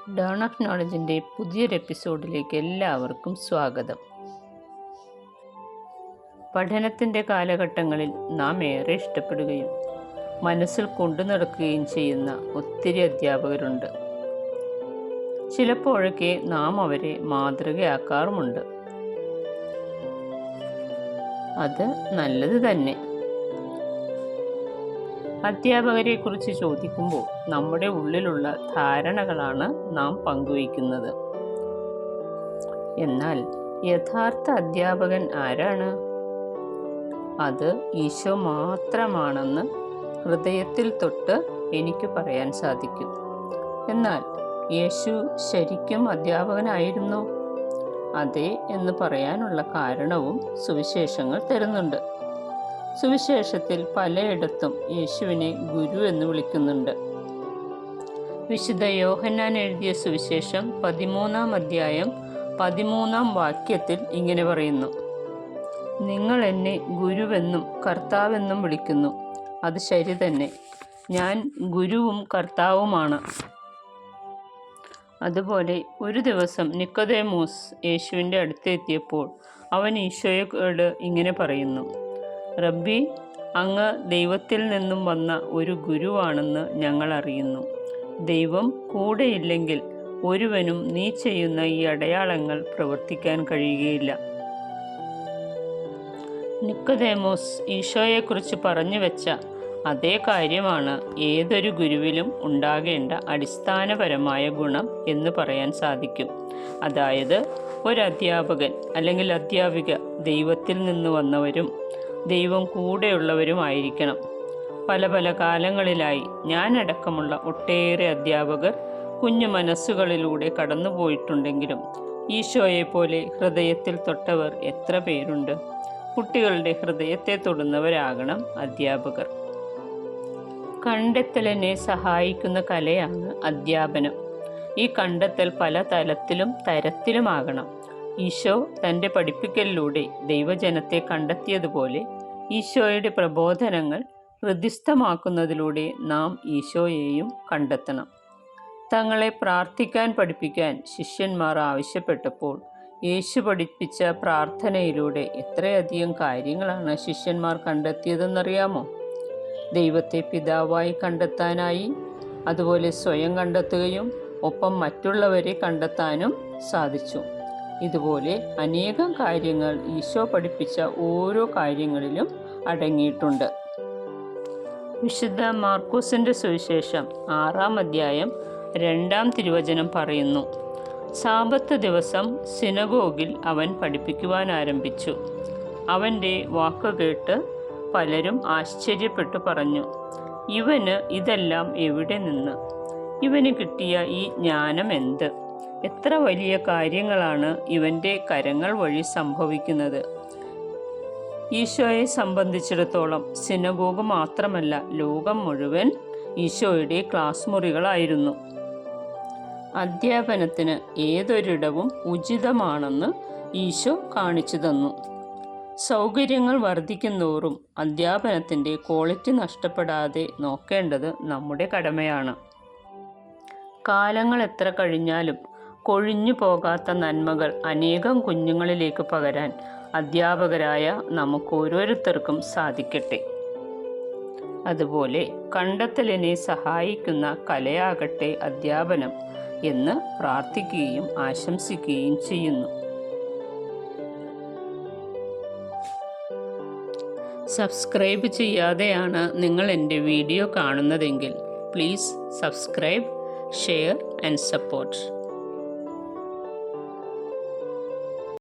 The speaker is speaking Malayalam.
ഡേൺ ഓഫ് നോളജിൻ്റെ പുതിയൊരു എപ്പിസോഡിലേക്ക് എല്ലാവർക്കും സ്വാഗതം. പഠനത്തിൻ്റെ കാലഘട്ടങ്ങളിൽ നാം ഏറെ ഇഷ്ടപ്പെടുകയും മനസ്സിൽ കൊണ്ടു നടക്കുകയും ചെയ്യുന്ന ഒത്തിരി അധ്യാപകരുണ്ട്. ചിലപ്പോഴൊക്കെ നാം അവരെ മാതൃകയാക്കാറുമുണ്ട്. അത് നല്ലത് തന്നെ. അധ്യാപകരെക്കുറിച്ച് ചോദിക്കുമ്പോൾ നമ്മുടെ ഉള്ളിലുള്ള ധാരണകളാണ് നാം പങ്കുവയ്ക്കുന്നത്. എന്നാൽ യഥാർത്ഥ അധ്യാപകൻ ആരാണ്? അത് ഈശോ മാത്രമാണെന്ന് ഹൃദയത്തിൽ തൊട്ട് എനിക്ക് പറയാൻ സാധിക്കും. എന്നാൽ യേശു ശരിക്കും അധ്യാപകനായിരുന്നോ? അതെ എന്ന് പറയാനുള്ള കാരണവും സുവിശേഷങ്ങൾ തരുന്നുണ്ട്. സുവിശേഷത്തിൽ പലയിടത്തും യേശുവിനെ ഗുരു എന്ന് വിളിക്കുന്നുണ്ട്. വിശുദ്ധ യോഹന്നാൻ എഴുതിയ സുവിശേഷം 13-ാം അധ്യായം 13-ാം വാക്യത്തിൽ ഇങ്ങനെ പറയുന്നു: നിങ്ങൾ എന്നെ ഗുരുവെന്നും കർത്താവെന്നും വിളിക്കുന്നു. അത് ശരി തന്നെ, ഞാൻ ഗുരുവും കർത്താവുമാണ്. അതുപോലെ ഒരു ദിവസം നിക്കോദേമോസ് യേശുവിൻ്റെ അടുത്തെത്തിയപ്പോൾ അവൻ ഈശോയോട് ഇങ്ങനെ പറയുന്നു: റബ്ബി, അങ്ങ് ദൈവത്തിൽ നിന്നും വന്ന ഒരു ഗുരുവാണെന്ന് ഞങ്ങൾ അറിയുന്നു. ദൈവം കൂടെയില്ലെങ്കിൽ ഒരുവനും നീ ചെയ്യുന്ന ഈ അടയാളങ്ങൾ പ്രവർത്തിക്കാൻ കഴിയുകയില്ല. നിക്കോദേമോസ് ഈശോയെക്കുറിച്ച് പറഞ്ഞു വെച്ച അതേ കാര്യമാണ് ഏതൊരു ഗുരുവിലും ഉണ്ടാകേണ്ട അടിസ്ഥാനപരമായ ഗുണം എന്ന് പറയാൻ സാധിക്കും. അതായത്, ഒരു അധ്യാപകൻ അല്ലെങ്കിൽ അധ്യാപിക ദൈവത്തിൽ നിന്ന് വന്നവരും ദൈവം കൂടെയുള്ളവരുമായിരിക്കണം. പല പല കാലങ്ങളിലായി ഞാനടക്കമുള്ള ഒട്ടേറെ അധ്യാപകർ കുഞ്ഞു മനസ്സുകളിലൂടെ കടന്നുപോയിട്ടുണ്ടെങ്കിലും ഈശോയെപ്പോലെ ഹൃദയത്തിൽ തൊട്ടവർ എത്ര പേരുണ്ട്? കുട്ടികളുടെ ഹൃദയത്തെ തൊടുന്നവരാകണം അധ്യാപകർ. കണ്ടെത്തലിനെ സഹായിക്കുന്ന കലയാണ് അധ്യാപനം. ഈ കണ്ടെത്തൽ പല തരത്തിലുമാകണം. ഈശോ തൻ്റെ പഠിപ്പിക്കലിലൂടെ ദൈവജനത്തെ കണ്ടെത്തിയതുപോലെ ഈശോയുടെ പ്രബോധനങ്ങൾ ഹൃദിസ്ഥമാക്കുന്നതിലൂടെ നാം ഈശോയെയും കണ്ടെത്തണം. തങ്ങളെ പ്രാർത്ഥിക്കാൻ പഠിപ്പിക്കാൻ ശിഷ്യന്മാർ ആവശ്യപ്പെട്ടപ്പോൾ യേശു പഠിപ്പിച്ച പ്രാർത്ഥനയിലൂടെ എത്രയധികം കാര്യങ്ങളാണ് ശിഷ്യന്മാർ കണ്ടെത്തിയതെന്നറിയാമോ? ദൈവത്തെ പിതാവായി കണ്ടെത്താനായി, അതുപോലെ സ്വയം കണ്ടെത്തുകയും ഒപ്പം മറ്റുള്ളവരെ കണ്ടെത്താനും സാധിച്ചു. ഇതുപോലെ അനേകം കാര്യങ്ങൾ ഈശോ പഠിപ്പിച്ച ഓരോ കാര്യങ്ങളിലും അടങ്ങിയിട്ടുണ്ട്. വിശുദ്ധ മാർക്കോസിൻ്റെ സുവിശേഷം 6-ാം അധ്യായം 2-ാം തിരുവചനം പറയുന്നു: സാബത്ത് ദിവസം സിനഗോഗിൽ അവൻ പഠിപ്പിക്കുവാൻ ആരംഭിച്ചു. അവൻ്റെ വാക്ക് കേട്ട് പലരും ആശ്ചര്യപ്പെട്ടു പറഞ്ഞു: ഇവന് ഇതെല്ലാം എവിടെ നിന്ന്? ഇവന് കിട്ടിയ ഈ ജ്ഞാനം എന്ത്? എത്ര വലിയ കാര്യങ്ങളാണ് ഇവൻ്റെ കരങ്ങൾ വഴി സംഭവിക്കുന്നത്! ഈശോയെ സംബന്ധിച്ചിടത്തോളം സിനഗോഗ് മാത്രമല്ല, ലോകം മുഴുവൻ ഈശോയുടെ ക്ലാസ് മുറികളായിരുന്നു. അധ്യാപനത്തിന് ഏതൊരിടവും ഉചിതമാണെന്ന് ഈശോ കാണിച്ചു തന്നു. സൗകര്യങ്ങൾ വർദ്ധിക്കുന്തോറും അധ്യാപനത്തിൻ്റെ ക്വാളിറ്റി നഷ്ടപ്പെടാതെ നോക്കേണ്ടത് നമ്മുടെ കടമയാണ്. കാലങ്ങൾ എത്ര കഴിഞ്ഞാലും കൊഴിഞ്ഞു പോകാത്ത നന്മകൾ അനേകം കുഞ്ഞുങ്ങളിലേക്ക് പകരാൻ അധ്യാപകരായ നമുക്ക് ഓരോരുത്തർക്കും സാധിക്കട്ടെ. അതുപോലെ കണ്ടെത്തലിനെ സഹായിക്കുന്ന കലയാകട്ടെ അധ്യാപനം എന്ന് പ്രാർത്ഥിക്കുകയും ആശംസിക്കുകയും ചെയ്യുന്നു. സബ്സ്ക്രൈബ് ചെയ്യാതെയാണ് നിങ്ങൾ എൻ്റെ വീഡിയോ കാണുന്നതെങ്കിൽ please subscribe, share and support.